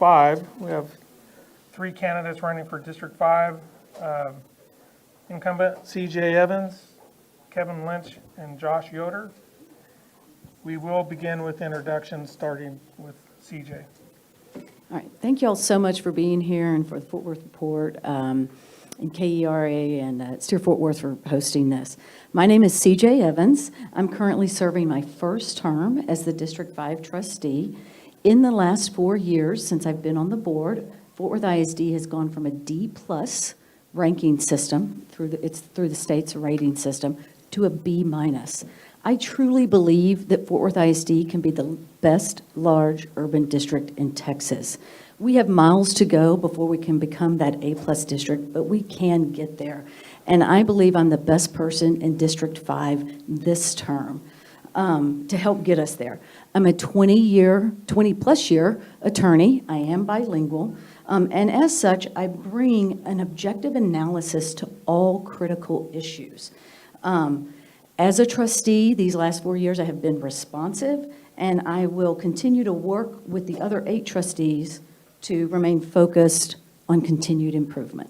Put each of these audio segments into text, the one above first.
5. We have 3 candidates running for District 5. Incumbent C.J. Evans, Kevin Lynch, and Josh Yoder. We will begin with introductions, starting with C.J. All right, thank you all so much for being here and for the Fort Worth Report, and KERA and Steer Fort Worth for hosting this. My name is C.J. Evans. I'm currently serving my first term as the District 5 trustee. In the last 4 years since I've been on the board, Fort Worth ISD has gone from a D+ ranking system through the state's rating system to a B-. I truly believe that Fort Worth ISD can be the best large urban district in Texas. We have miles to go before we can become that A+ district, but we can get there. And I believe I'm the best person in District 5 this term to help get us there. I'm a 20+ year attorney. I am bilingual. And as such, I bring an objective analysis to all critical issues. As a trustee, these last 4 years, I have been responsive, and I will continue to work with the other 8 trustees to remain focused on continued improvement.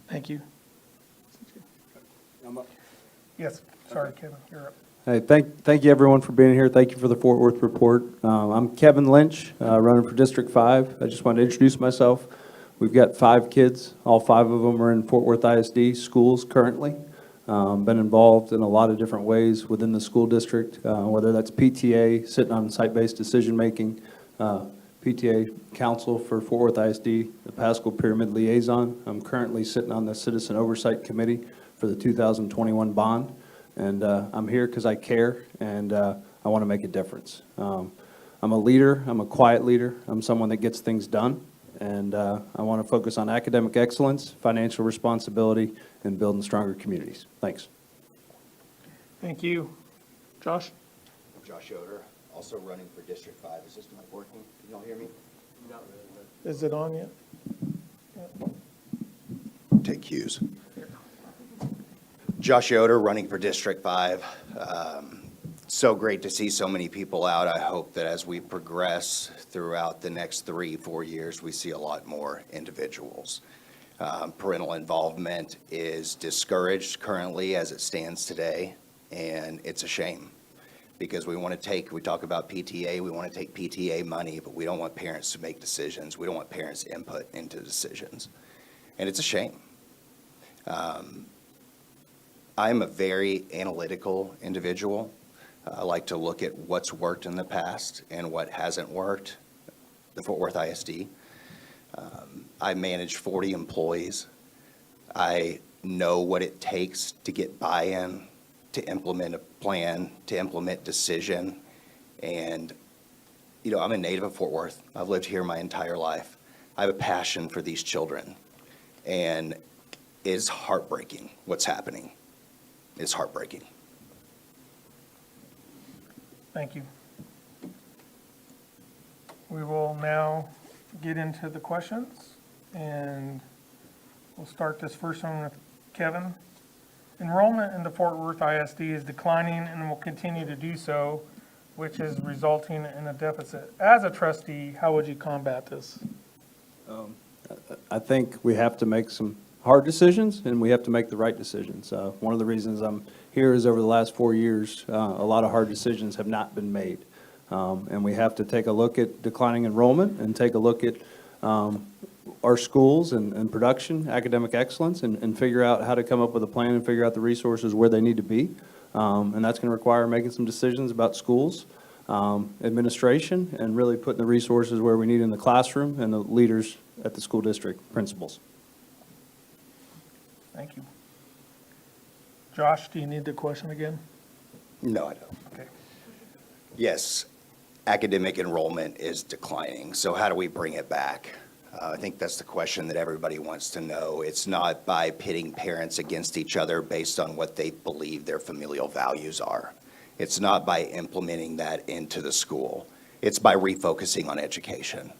Thank you. Yes, sorry, Kevin, you're up. Hey, thank you everyone for being here. Thank you for the Fort Worth Report. I'm Kevin Lynch, running for District 5. I just wanted to introduce myself. We've got 5 kids. All 5 of them are in Fort Worth ISD schools currently. Been involved in a lot of different ways within the school district, whether that's PTA, sitting on site-based decision-making, PTA council for Fort Worth ISD, the Pascal Pyramid Liaison. I'm currently sitting on the Citizen Oversight Committee for the 2021 bond. And I'm here because I care, and I want to make a difference. I'm a leader. I'm a quiet leader. I'm someone that gets things done. And I want to focus on academic excellence, financial responsibility, and building stronger communities. Thanks. Thank you. Josh? I'm Josh Yoder, also running for District 5. Is this mic working? Can y'all hear me? Not really. Is it on yet? Take cues. Josh Yoder, running for District 5. So great to see so many people out. I hope that as we progress throughout the next 3-4 years, we see a lot more individuals. Parental involvement is discouraged currently as it stands today, and it's a shame because we talk about PTA, we want to take PTA money, but we don't want parents to make decisions. We don't want parents' input into decisions, and it's a shame. I'm a very analytical individual. I like to look at what's worked in the past and what hasn't worked. The Fort Worth ISD. I manage 40 employees. I know what it takes to get buy-in, to implement a plan, to implement decision. And, you know, I'm a native of Fort Worth. I've lived here my entire life. I have a passion for these children. And it's heartbreaking what's happening. It's heartbreaking. Thank you. We will now get into the questions, and we'll start this first one with Kevin. Enrollment in the Fort Worth ISD is declining and will continue to do so, which is resulting in a deficit. As a trustee, how would you combat this? I think we have to make some hard decisions, and we have to make the right decisions. One of the reasons I'm here is over the last 4 years, a lot of hard decisions have not been made. And we have to take a look at declining enrollment and take a look at our schools and production, academic excellence, and figure out how to come up with a plan and figure out the resources where they need to be. And that's going to require making some decisions about schools, administration, and really putting the resources where we need in the classroom and the leaders at the school district, principals. Thank you. Josh, do you need the question again? No, I don't. Okay. Yes, academic enrollment is declining. So how do we bring it back? I think that's the question that everybody wants to know. It's not by pitting parents against each other based on what they believe their familial values are. It's not by implementing that into the school. It's by refocusing on education.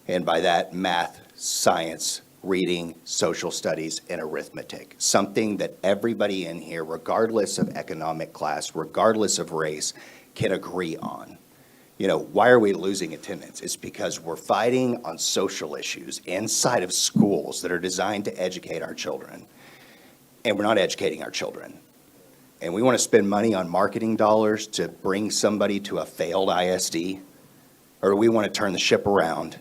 And by that, math, science, reading, social studies, and arithmetic. Something that everybody in here, regardless of economic class, regardless of race, can agree on. why are we losing attendance? It's because we're fighting on social issues inside of schools that are designed to educate our children, and we're not educating our children. And we want to spend money on marketing dollars to bring somebody to a failed ISD, or do we want to turn the ship around,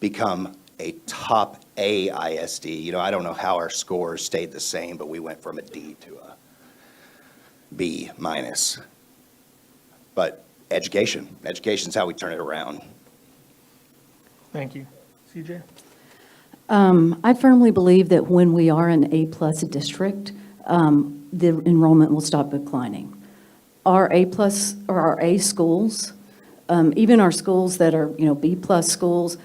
become a top A ISD? I don't know how our scores stayed the same, but we went from a D to a B minus. But education's how we turn it around. Thank you. CJ? I firmly believe that when we are an A-plus district, the enrollment will stop declining. Our A-plus or our A schools, even our schools that are, B-plus schools,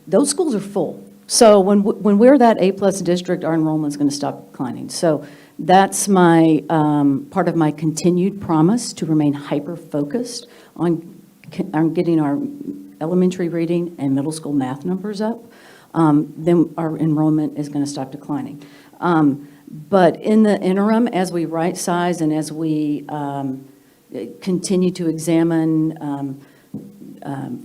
those schools are full. So when we're that A-plus district, our enrollment's going to stop declining. So that's my, part of my continued promise to remain hyper-focused on getting our elementary reading and middle school math numbers up. Then our enrollment is going to stop declining. But in the interim, as we right-size and as we continue to examine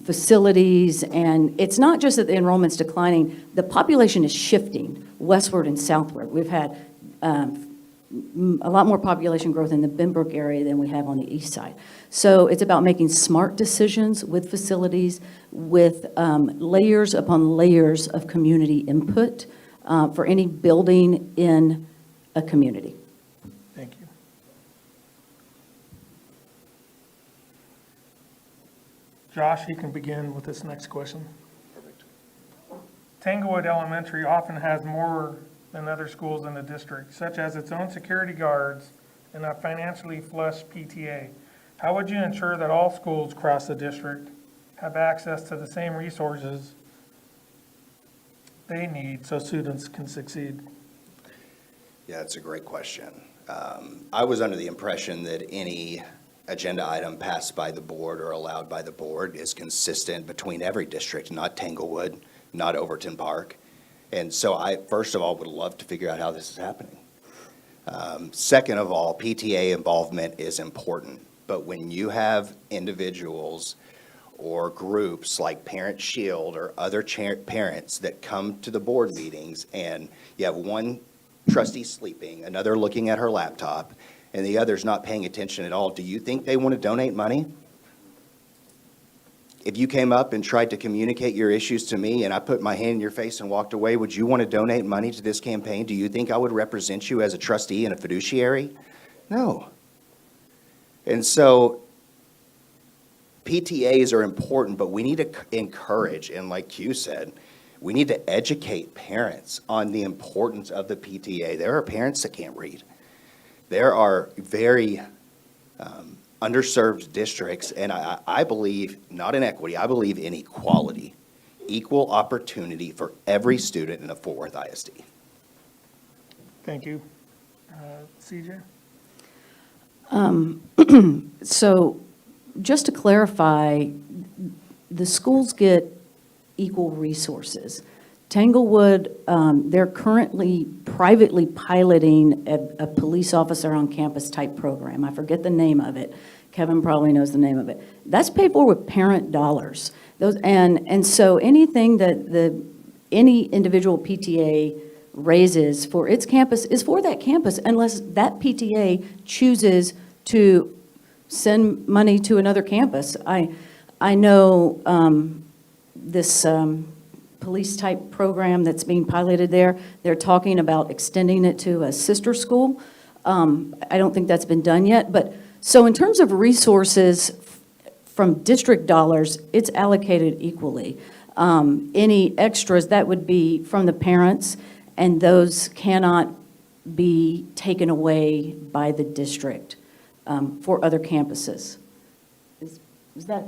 facilities, and it's not just that the enrollment's declining, the population is shifting westward and southward. We've had a lot more population growth in the Benbrook area than we have on the east side. So it's about making smart decisions with facilities, with layers upon layers of community input for any building in a community. Thank you. Josh, you can begin with this next question. Tanglewood Elementary often has more than other schools in the district, such as its own security guards and a financially flush PTA. How would you ensure that all schools across the district have access to the same resources they need so students can succeed? Yeah, that's a great question. I was under the impression that any agenda item passed by the board or allowed by the board is consistent between every district, not Tanglewood, not Overton Park. And so I, first of all, would love to figure out how this is happening. Second of all, PTA involvement is important, but when you have individuals or groups like Parent Shield or other parents that come to the board meetings and you have one trustee sleeping, another looking at her laptop, and the other's not paying attention at all, do you think they want to donate money? If you came up and tried to communicate your issues to me and I put my hand in your face and walked away, would you want to donate money to this campaign? Do you think I would represent you as a trustee and a fiduciary? No. And so PTAs are important, but we need to encourage, and like Q said, we need to educate parents on the importance of the PTA. There are parents that can't read. There are very underserved districts, and I believe, not in equity, I believe in equality, equal opportunity for every student in a Fort Worth ISD. Thank you. CJ? So just to clarify, the schools get equal resources. Tanglewood, they're currently privately piloting a police officer on campus type program. I forget the name of it. Kevin probably knows the name of it. That's paid for with parent dollars. And so anything that any individual PTA raises for its campus is for that campus unless that PTA chooses to send money to another campus. I know this police type program that's being piloted there, they're talking about extending it to a sister school. I don't think that's been done yet, but so in terms of resources from district dollars, it's allocated equally. Any extras, that would be from the parents, and those cannot be taken away by the district for other campuses. Does that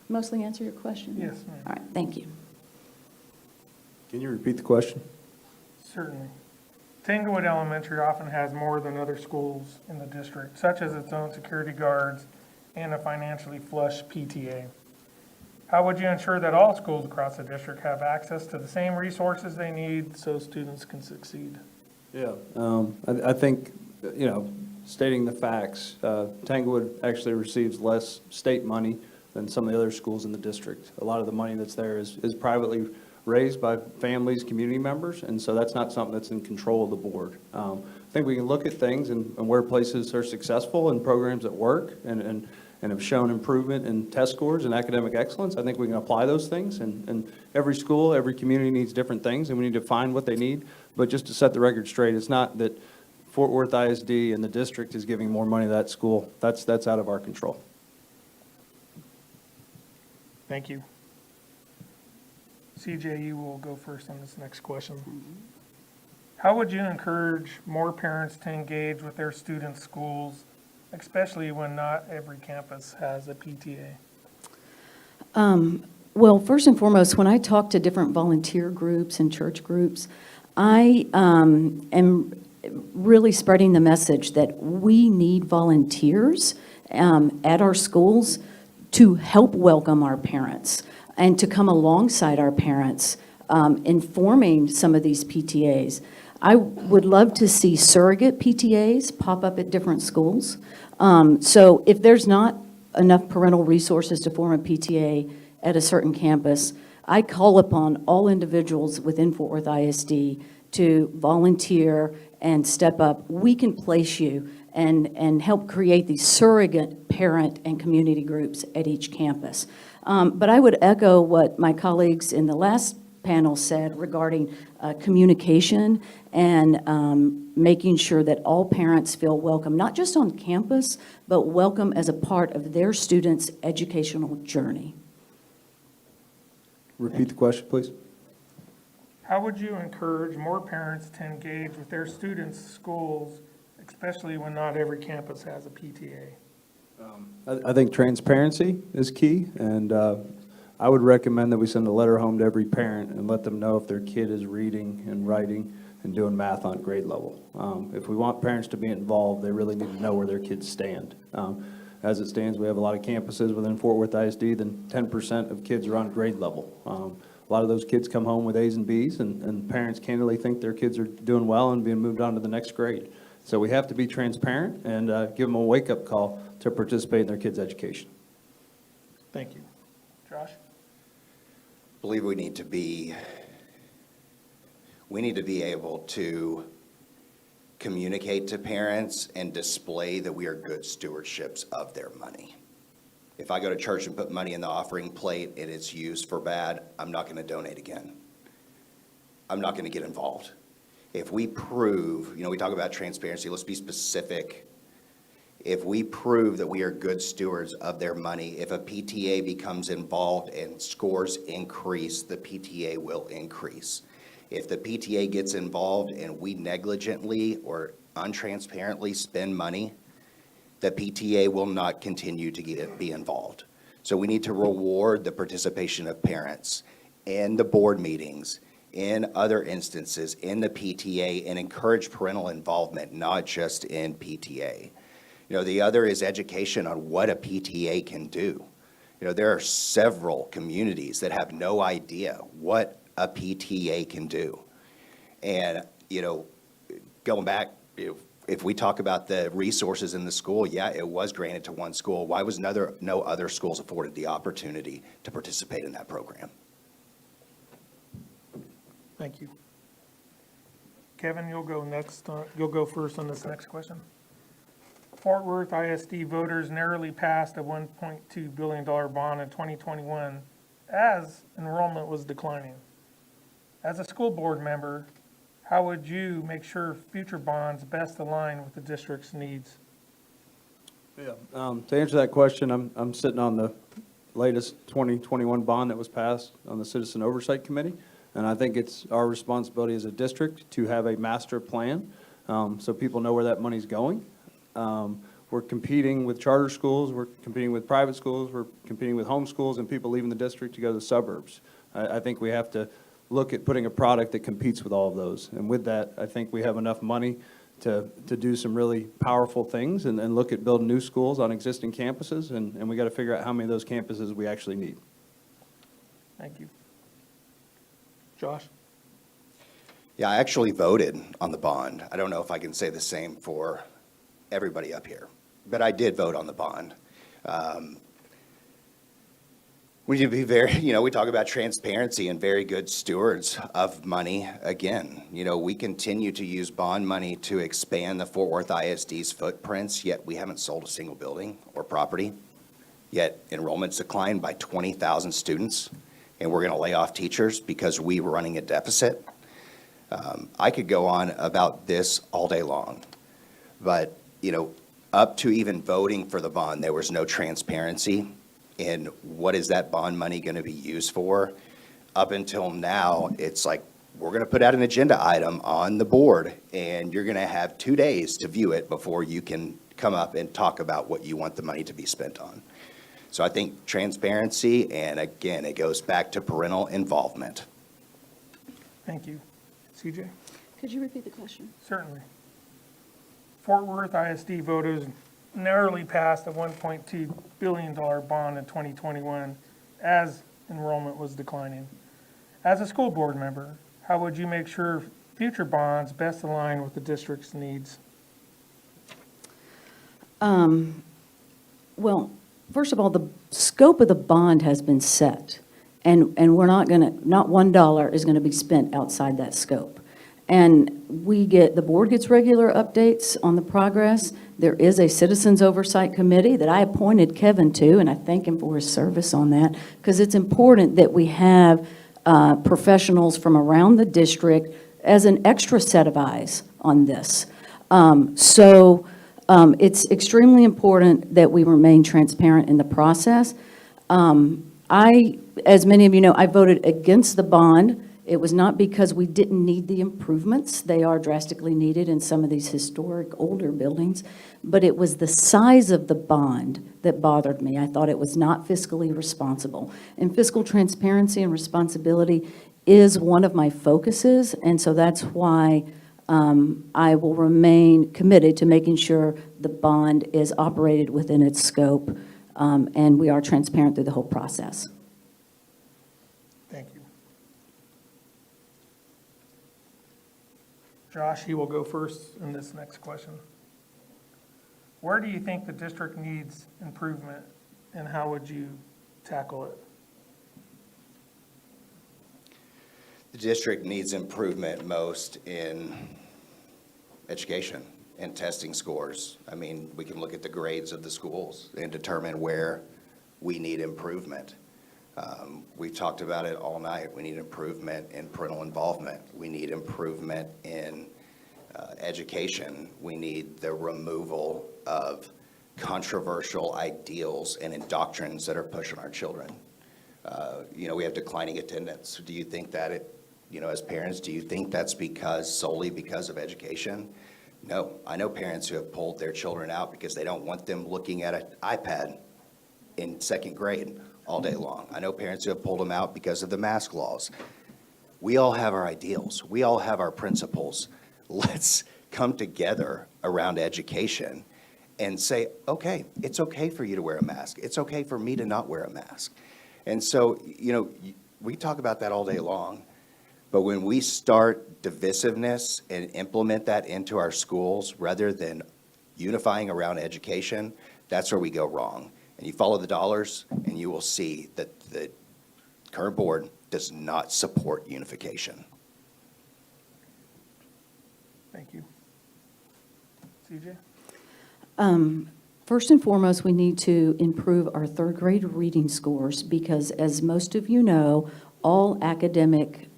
mostly answer your question? Yes, ma'am. All right, thank you. Can you repeat the question? Certainly. Tanglewood Elementary often has more than other schools in the district, such as its own security guards and a financially flush PTA. How would you ensure that all schools across the district have access to the same resources they need so students can succeed? Yeah. I think, stating the facts, Tanglewood actually receives less state money than some of the other schools in the district. A lot of the money that's there is privately raised by families, community members, and so that's not something that's in control of the board. I think we can look at things and where places are successful and programs that work and have shown improvement in test scores and academic excellence. I think we can apply those things, and every school, every community needs different things, and we need to find what they need. But just to set the record straight, it's not that Fort Worth ISD and the district is giving more money to that school. That's out of our control. Thank you. CJ, you will go first on this next question. How would you encourage more parents to engage with their students' schools, especially when not every campus has a PTA? Well, first and foremost, when I talk to different volunteer groups and church groups, I am really spreading the message that we need volunteers at our schools to help welcome our parents and to come alongside our parents in forming some of these PTAs. I would love to see surrogate PTAs pop up at different schools. So if there's not enough parental resources to form a PTA at a certain campus, I call upon all individuals within Fort Worth ISD to volunteer and step up. We can place you and help create these surrogate parent and community groups at each campus. But I would echo what my colleagues in the last panel said regarding communication and making sure that all parents feel welcome, not just on campus, but welcome as a part of their students' educational journey. Repeat the question, please. How would you encourage more parents to engage with their students' schools, especially when not every campus has a PTA? I think transparency is key, and I would recommend that we send a letter home to every parent and let them know if their kid is reading and writing and doing math on grade level. If we want parents to be involved, they really need to know where their kids stand. As it stands, we have a lot of campuses within Fort Worth ISD, then 10% of kids are on grade level. A lot of those kids come home with A's and B's, and parents candidly think their kids are doing well and being moved on to the next grade. So we have to be transparent and give them a wake-up call to participate in their kids' education. Thank you. Josh? I believe we need to be able to communicate to parents and display that we are good stewardships of their money. If I go to church and put money in the offering plate and it's used for bad, I'm not going to donate again. I'm not going to get involved. If we prove, we talk about transparency, let's be specific. If we prove that we are good stewards of their money, if a PTA becomes involved and scores increase, the PTA will increase. If the PTA gets involved and we negligently or untransparently spend money, the PTA will not continue to be involved. So we need to reward the participation of parents in the board meetings, in other instances, in the PTA, and encourage parental involvement, not just in PTA. The other is education on what a PTA can do. There are several communities that have no idea what a PTA can do. And, going back, if we talk about the resources in the school, yeah, it was granted to one school. Why was no other schools afforded the opportunity to participate in that program? Thank you. Kevin, you'll go first on this next question. Fort Worth ISD voters narrowly passed a $1.2 billion bond in 2021 as enrollment was declining. As a school board member, how would you make sure future bonds best align with the district's needs? Yeah. To answer that question, I'm sitting on the latest 2021 bond that was passed on the Citizen Oversight Committee, and I think it's our responsibility as a district to have a master plan so people know where that money's going. We're competing with charter schools, we're competing with private schools, we're competing with home schools and people leaving the district to go to the suburbs. I think we have to look at putting a product that competes with all of those. And with that, I think we have enough money to do some really powerful things and look at building new schools on existing campuses, and we got to figure out how many of those campuses we actually need. Thank you. Josh? Yeah, I actually voted on the bond. I don't know if I can say the same for everybody up here, but I did vote on the bond. We need to be very, we talk about transparency and very good stewards of money. Again, we continue to use bond money to expand the Fort Worth ISD's footprints, yet we haven't sold a single building or property. Yet enrollment's declined by 20,000 students, and we're going to lay off teachers because we were running a deficit. I could go on about this all day long, but, up to even voting for the bond, there was no transparency. And what is that bond money going to be used for? Up until now, it's like, we're going to put out an agenda item on the board, and you're going to have 2 days to view it before you can come up and talk about what you want the money to be spent on. So I think transparency, and again, it goes back to parental involvement. Thank you. CJ? Could you repeat the question? Certainly. Fort Worth ISD voters narrowly passed a $1.2 billion bond in 2021 as enrollment was declining. As a school board member, how would you make sure future bonds best align with the district's needs? Well, first of all, the scope of the bond has been set, and we're not $1 is going to be spent outside that scope. And the board gets regular updates on the progress. There is a Citizens Oversight Committee that I appointed Kevin to, and I thank him for his service on that, because it's important that we have professionals from around the district as an extra set of eyes on this. It's extremely important that we remain transparent in the process. As many of you know, I voted against the bond. It was not because we didn't need the improvements. They are drastically needed in some of these historic older buildings, but it was the size of the bond that bothered me. I thought it was not fiscally responsible. And fiscal transparency and responsibility is one of my focuses, and so that's why I will remain committed to making sure the bond is operated within its scope, and we are transparent through the whole process. Thank you. Josh, you will go first in this next question. Where do you think the district needs improvement, and how would you tackle it? The district needs improvement most in education and testing scores. I mean, we can look at the grades of the schools and determine where we need improvement. We've talked about it all night. We need improvement in parental involvement. We need improvement in education. We need the removal of controversial ideals and doctrines that are pushing our children. We have declining attendance. Do you think that as parents, do you think that's solely because of education? No. I know parents who have pulled their children out because they don't want them looking at an iPad in second grade all day long. I know parents who have pulled them out because of the mask laws. We all have our ideals. We all have our principles. Let's come together around education and say, okay, it's okay for you to wear a mask. It's okay for me to not wear a mask. And so, we talk about that all day long, but when we start divisiveness and implement that into our schools rather than unifying around education, that's where we go wrong. And you follow the dollars, and you will see that the current board does not support unification. Thank you. CJ? First and foremost, we need to improve our third grade reading scores because, as most of you know, all academic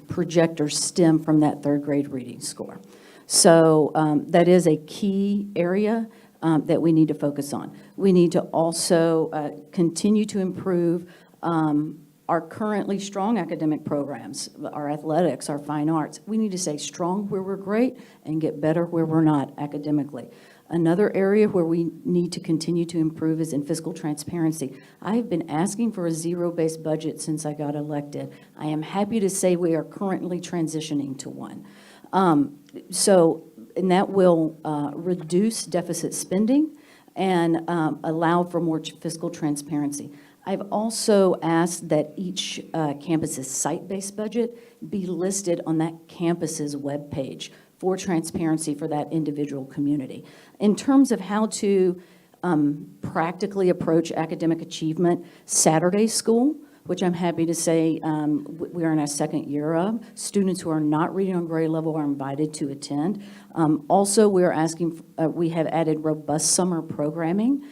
projectors stem from that third grade reading score. So that is a key area that we need to focus on. We need to also continue to improve our currently strong academic programs, our athletics, our fine arts. We need to stay strong where we're great and get better where we're not academically. Another area where we need to continue to improve is in fiscal transparency. I have been asking for a zero-based budget since I got elected. I am happy to say we are currently transitioning to one. And that will reduce deficit spending and allow for more fiscal transparency. I've also asked that each campus's site-based budget be listed on that campus's webpage for transparency for that individual community. In terms of how to practically approach academic achievement. Saturday school, which I'm happy to say we are in our second year of. Students who are not reading on grade level are invited to attend. Also, we are asking, we have added robust summer programming.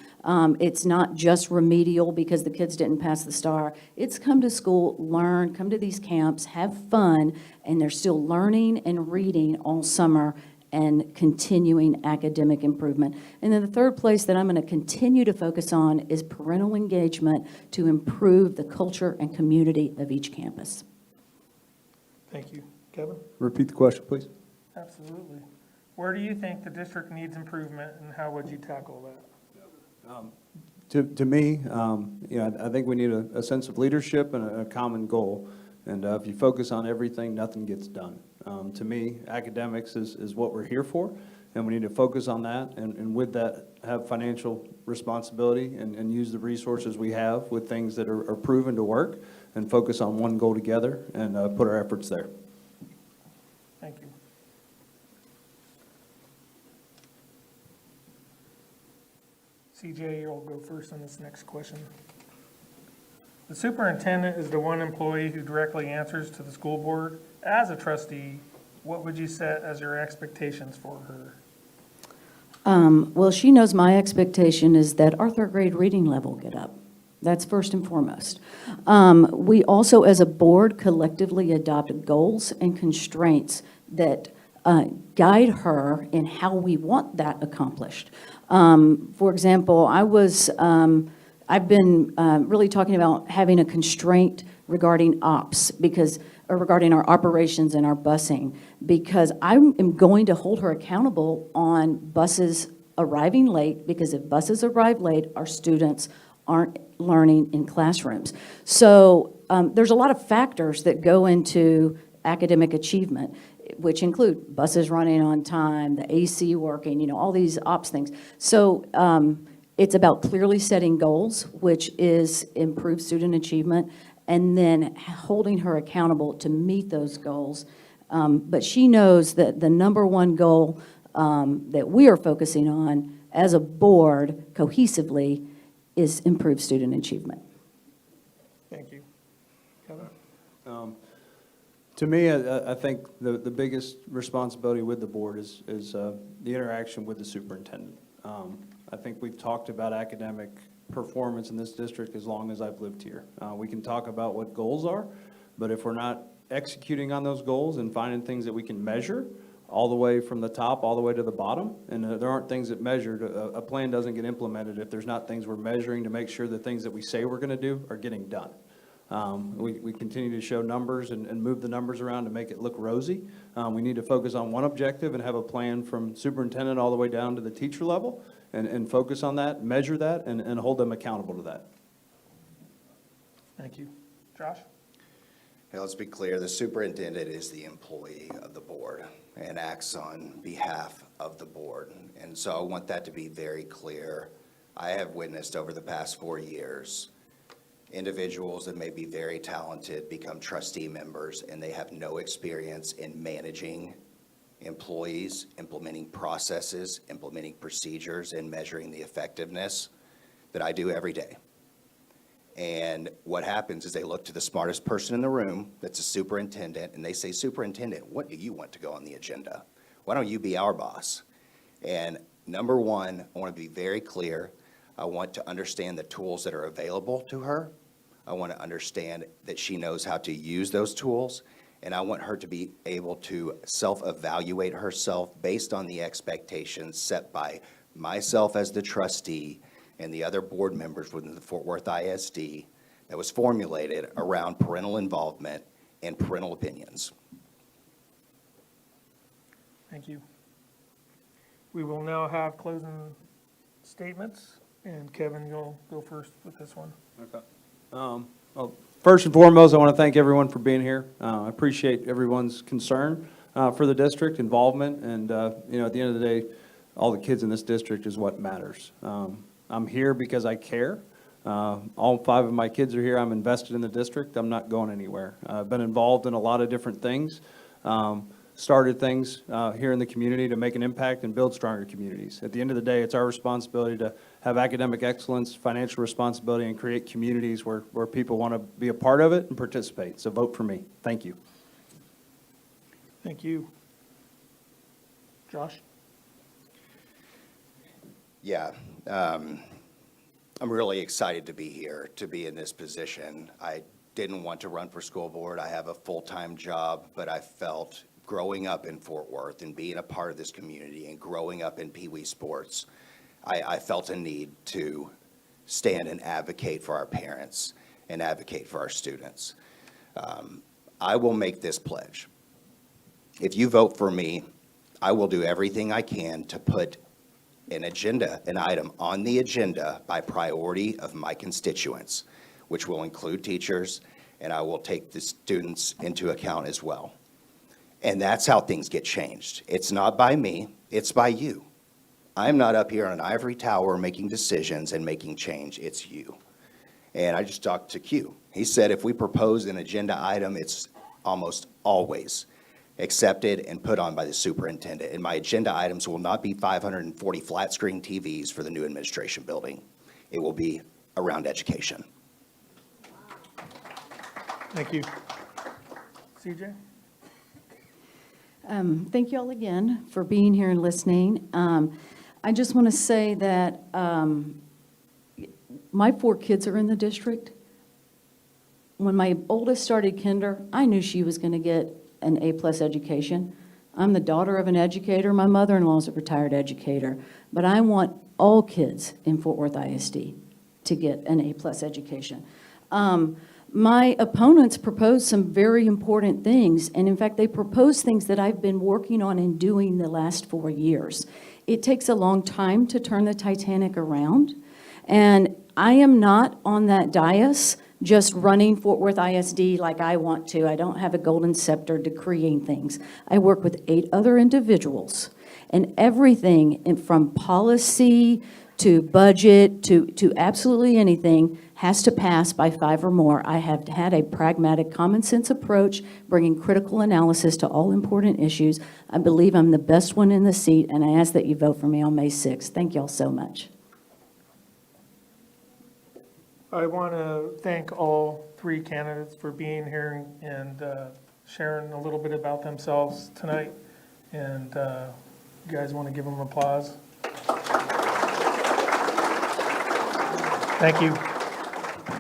It's not just remedial because the kids didn't pass the STAR. It's come to school, learn, come to these camps, have fun, and they're still learning and reading all summer and continuing academic improvement. And then the third place that I'm going to continue to focus on is parental engagement to improve the culture and community of each campus. Thank you. Kevin? Repeat the question, please. Absolutely. Where do you think the district needs improvement, and how would you tackle that? To me, I think we need a sense of leadership and a common goal. And if you focus on everything, nothing gets done. To me, academics is what we're here for, and we need to focus on that. And with that, have financial responsibility and use the resources we have with things that are proven to work, and focus on one goal together and put our efforts there. Thank you. CJ, you'll go first on this next question. The superintendent is the one employee who directly answers to the school board. As a trustee, what would you set as your expectations for her? Well, she knows my expectation is that our third grade reading level get up. That's first and foremost. We also, as a board, collectively adopt goals and constraints that guide her in how we want that accomplished. For example, I've been really talking about having a constraint regarding ops or regarding our operations and our busing, because I am going to hold her accountable on buses arriving late, because if buses arrive late, our students aren't learning in classrooms. So there's a lot of factors that go into academic achievement, which include buses running on time, the AC working, all these ops things. So it's about clearly setting goals, which is improved student achievement, and then holding her accountable to meet those goals. But she knows that the number one goal that we are focusing on as a board cohesively is improved student achievement. Thank you. Kevin? To me, I think the biggest responsibility with the board is the interaction with the superintendent. I think we've talked about academic performance in this district as long as I've lived here. We can talk about what goals are, but if we're not executing on those goals and finding things that we can measure all the way from the top, all the way to the bottom, and there aren't things that measured, a plan doesn't get implemented if there's not things we're measuring to make sure the things that we say we're going to do are getting done. We continue to show numbers and move the numbers around to make it look rosy. We need to focus on one objective and have a plan from superintendent all the way down to the teacher level, and focus on that, measure that, and hold them accountable to that. Thank you. Josh? Hey, let's be clear, the superintendent is the employee of the board and acts on behalf of the board. And so I want that to be very clear. I have witnessed over the past 4 years, individuals that may be very talented become trustee members, and they have no experience in managing employees, implementing processes, implementing procedures, and measuring the effectiveness that I do every day. And what happens is they look to the smartest person in the room, that's a superintendent, and they say, "Superintendent, what do you want to go on the agenda? Why don't you be our boss?" And number one, I want to be very clear. I want to understand the tools that are available to her. I want to understand that she knows how to use those tools. And I want her to be able to self-evaluate herself based on the expectations set by myself as the trustee and the other board members within the Fort Worth ISD that was formulated around parental involvement and parental opinions. Thank you. We will now have closing statements, and Kevin, you'll go first with this one. Okay. Well, first and foremost, I want to thank everyone for being here. I appreciate everyone's concern for the district, involvement, and at the end of the day, all the kids in this district is what matters. I'm here because I care. All 5 of my kids are here. I'm invested in the district. I'm not going anywhere. I've been involved in a lot of different things. Started things here in the community to make an impact and build stronger communities. At the end of the day, it's our responsibility to have academic excellence, financial responsibility, and create communities where people want to be a part of it and participate. So vote for me. Thank you. Thank you. Josh? Yeah, I'm really excited to be here, to be in this position. I didn't want to run for school board. I have a full-time job, but I felt growing up in Fort Worth and being a part of this community and growing up in Pee Wee sports, I felt a need to stand and advocate for our parents and advocate for our students. I will make this pledge. If you vote for me, I will do everything I can to put an item on the agenda by priority of my constituents, which will include teachers, and I will take the students into account as well. And that's how things get changed. It's not by me, it's by you. I'm not up here on an ivory tower making decisions and making change, it's you. And I just talked to Q. He said if we propose an agenda item, it's almost always accepted and put on by the superintendent. And my agenda items will not be 540 flat screen TVs for the new administration building. It will be around education. Thank you. CJ? Thank you all again for being here and listening. I just want to say that my 4 kids are in the district. When my oldest started kinder, I knew she was going to get an A+ education. I'm the daughter of an educator. My mother-in-law is a retired educator. But I want all kids in Fort Worth ISD to get an A+ education. My opponents proposed some very important things, and in fact, they proposed things that I've been working on and doing the last 4 years. It takes a long time to turn the Titanic around, and I am not on that dais just running Fort Worth ISD like I want to. I don't have a golden scepter decreeing things. I work with 8 other individuals, and everything from policy to budget to absolutely anything has to pass by 5 or more. I have had a pragmatic, common sense approach, bringing critical analysis to all important issues. I believe I'm the best one in the seat, and I ask that you vote for me on May 6th. Thank you all so much. I want to thank all 3 candidates for being here and sharing a little bit about themselves tonight. And you guys want to give them applause? Thank you.